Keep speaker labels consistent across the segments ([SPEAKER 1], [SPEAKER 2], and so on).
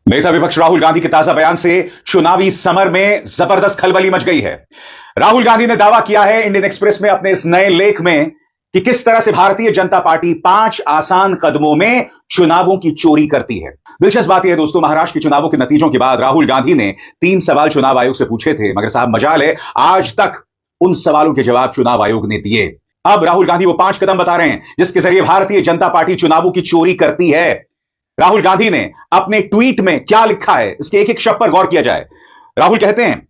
[SPEAKER 1] नेता विपक्ष राहुल गांधी के ताजा बयान से चुनावी समर में जबरदस्त खलबली मच गई है। राहुल गांधी ने दावा किया है इंडियन एक्सप्रेस में अपने इस नए लेख में कि किस तरह से भारतीय जनता पार्टी 5 आसान कदमों में चुनावों की चोरी करती है। दिलचस्प बात यह है दोस्तों, महाराष्ट्र के चुनावों के नतीजों के बाद राहुल गांधी ने 3 सवाल चुनाव आयोग से पूछे थे, मगर साहब मजाल है आज तक उन सवालों के जवाब चुनाव आयोग ने दिए। अब राहुल गांधी वो 5 कदम बता रहे हैं जिसके जरिए भारतीय जनता पार्टी चुनावों की चोरी करती है। राहुल गांधी ने अपने ट्वीट में क्या लिखा है, इसके एक एक शब्द पर गौर किया जाए। राहुल कहते हैं,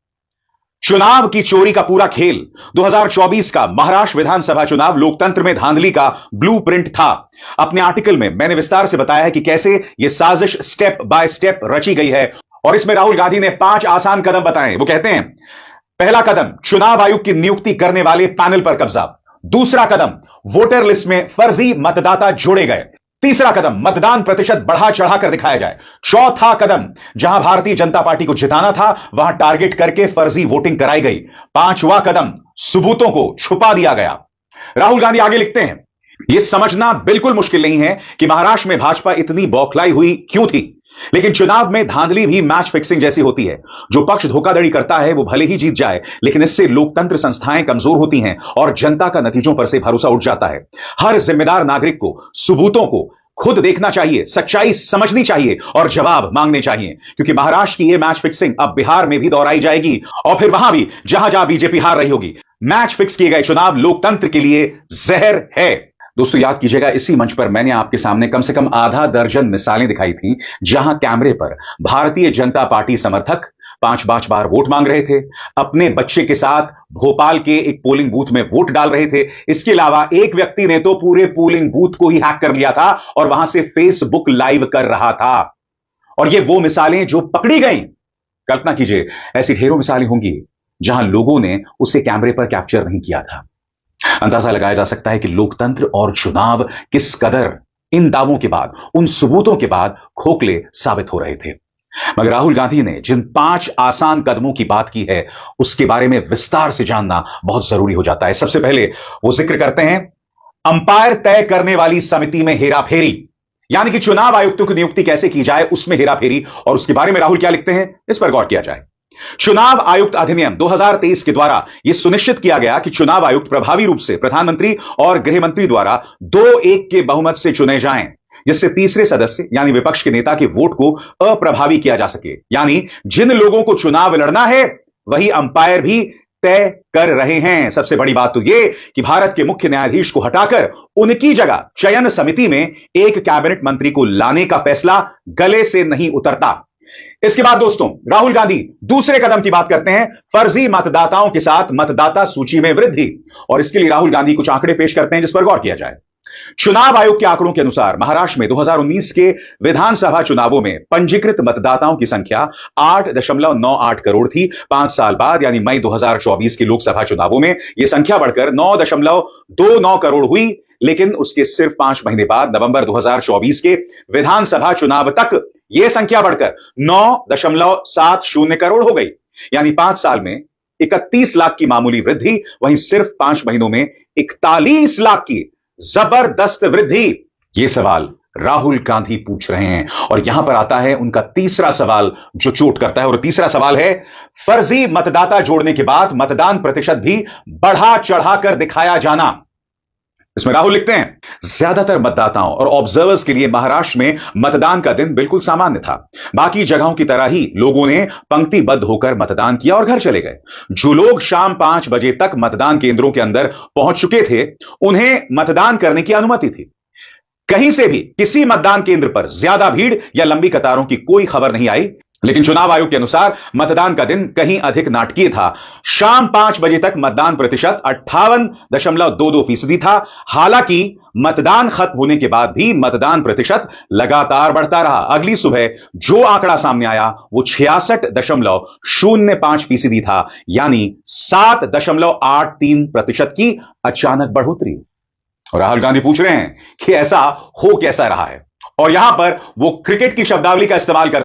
[SPEAKER 1] चुनाव की चोरी का पूरा खेल 2024 का महाराष्ट्र विधानसभा चुनाव लोकतंत्र में धांधली का ब्लूप्रिंट था। अपने आर्टिकल में मैंने विस्तार से बताया है कि कैसे यह साजिश स्टेप बाय स्टेप रची गई है और इसमें राहुल गांधी ने 5 आसान कदम बताए। वो कहते हैं, पहला कदम चुनाव आयोग की नियुक्ति करने वाले पैनल पर कब्जा। दूसरा कदम वोटर लिस्ट में फर्जी मतदाता जोड़े गए। तीसरा कदम मतदान प्रतिशत बढ़ा चढ़ाकर दिखाया जाए। चौथा कदम जहां भारतीय जनता पार्टी को जिताना था वहां टारगेट करके फर्जी वोटिंग कराई गई। पांचवा कदम सबूतों को छुपा दिया गया। राहुल गांधी आगे लिखते हैं, यह समझना बिल्कुल मुश्किल नहीं है कि महाराष्ट्र में भाजपा इतनी बौखलाई हुई क्यों थी, लेकिन चुनाव में धांधली भी मैच फिक्सिंग जैसी होती है। जो पक्ष धोखाधड़ी करता है वो भले ही जीत जाए, लेकिन इससे लोकतंत्र संस्थाएं कमजोर होती हैं और जनता का नतीजों पर से भरोसा उठ जाता है। हर जिम्मेदार नागरिक को सबूतों को खुद देखना चाहिए, सच्चाई समझनी चाहिए और जवाब मांगने चाहिए, क्योंकि महाराष्ट्र की यह मैच फिक्सिंग अब बिहार में भी दोहराई जाएगी और फिर वहां भी जहां जहां बीजेपी हार रही होगी। मैच फिक्स किए गए चुनाव लोकतंत्र के लिए जहर है। दोस्तों याद कीजिएगा, इसी मंच पर मैंने आपके सामने कम से कम आधा दर्जन मिसालें दिखाई थी जहां कैमरे पर भारतीय जनता पार्टी समर्थक 5-5 बार वोट मांग रहे थे, अपने बच्चे के साथ भोपाल के एक पोलिंग बूथ में वोट डाल रहे थे। इसके अलावा एक व्यक्ति ने तो पूरे पोलिंग बूथ को ही हैक कर लिया था और वहां से फेसबुक लाइव कर रहा था। और ये वो मिसालें जो पकड़ी गई। कल्पना कीजिए ऐसी ढेरों मिसालें होंगी जहां लोगों ने उसे कैमरे पर कैप्चर नहीं किया था। अंदाजा लगाया जा सकता है कि लोकतंत्र और चुनाव किस कदर इन दावों के बाद, उन सबूतों के बाद खोखले साबित हो रहे थे। मगर राहुल गांधी ने जिन 5 आसान कदमों की बात की है उसके बारे में विस्तार से जानना बहुत जरूरी हो जाता है। सबसे पहले वो जिक्र करते हैं अंपायर तय करने वाली समिति में हेराफेरी, यानी कि चुनाव आयुक्तों की नियुक्ति कैसे की जाए उसमें हेराफेरी। और उसके बारे में राहुल क्या लिखते हैं, इस पर गौर किया जाए। चुनाव आयुक्त अधिनियम 2023 के द्वारा यह सुनिश्चित किया गया कि चुनाव आयुक्त प्रभावी रूप से प्रधानमंत्री और गृह मंत्री द्वारा 2-1 के बहुमत से चुने जाएं, जिससे तीसरे सदस्य यानी विपक्ष के नेता के वोट को अप्रभावी किया जा सके। यानी जिन लोगों को चुनाव लड़ना है वही अंपायर भी तय कर रहे हैं। सबसे बड़ी बात तो यह कि भारत के मुख्य न्यायाधीश को हटाकर उनकी जगह चयन समिति में एक कैबिनेट मंत्री को लाने का फैसला गले से नहीं उतरता। इसके बाद दोस्तों राहुल गांधी दूसरे कदम की बात करते हैं, फर्जी मतदाताओं के साथ मतदाता सूची में वृद्धि। और इसके लिए राहुल गांधी कुछ आंकड़े पेश करते हैं जिस पर गौर किया जाए। चुनाव आयोग के आंकड़ों के अनुसार महाराष्ट्र में 2019 के विधानसभा चुनावों में पंजीकृत मतदाताओं की संख्या 8.98 करोड़ थी। 5 साल बाद यानी मई 2024 के लोकसभा चुनावों में यह संख्या बढ़कर 9.29 करोड़ हुई, लेकिन उसके सिर्फ 5 महीने बाद नवंबर 2024 के विधानसभा चुनाव तक यह संख्या बढ़कर 9.70 करोड़ हो गई। यानी 5 साल में 31 लाख की मामूली वृद्धि, वहीं सिर्फ 5 महीनों में 41 लाख की जबरदस्त वृद्धि। यह सवाल राहुल गांधी पूछ रहे हैं और यहां पर आता है उनका तीसरा सवाल जो चोट करता है। और तीसरा सवाल है, फर्जी मतदाता जोड़ने के बाद मतदान प्रतिशत भी बढ़ा चढ़ाकर दिखाया जाना। इसमें राहुल लिखते हैं, ज्यादातर मतदाताओं और ऑब्जर्वर्स के लिए महाराष्ट्र में मतदान का दिन बिल्कुल सामान्य था। बाकी जगहों की तरह ही लोगों ने पंक्तिबद्ध होकर मतदान किया और घर चले गए। जो लोग शाम 5 बजे तक मतदान केंद्रों के अंदर पहुंच चुके थे उन्हें मतदान करने की अनुमति थी। कहीं से भी किसी मतदान केंद्र पर ज्यादा भीड़ या लंबी कतारों की कोई खबर नहीं आई। लेकिन चुनाव आयोग के अनुसार मतदान का दिन कहीं अधिक नाटकीय था। शाम 5 बजे तक मतदान प्रतिशत 58.22% था। हालांकि मतदान खत्म होने के बाद भी मतदान प्रतिशत लगातार बढ़ता रहा। अगली सुबह जो आंकड़ा सामने आया वो 66.05% था, यानी 7.83% की अचानक बढ़ोतरी। और राहुल गांधी पूछ रहे हैं कि ऐसा हो कैसा रहा है, और यहां पर वो क्रिकेट की शब्दावली का इस्तेमाल कर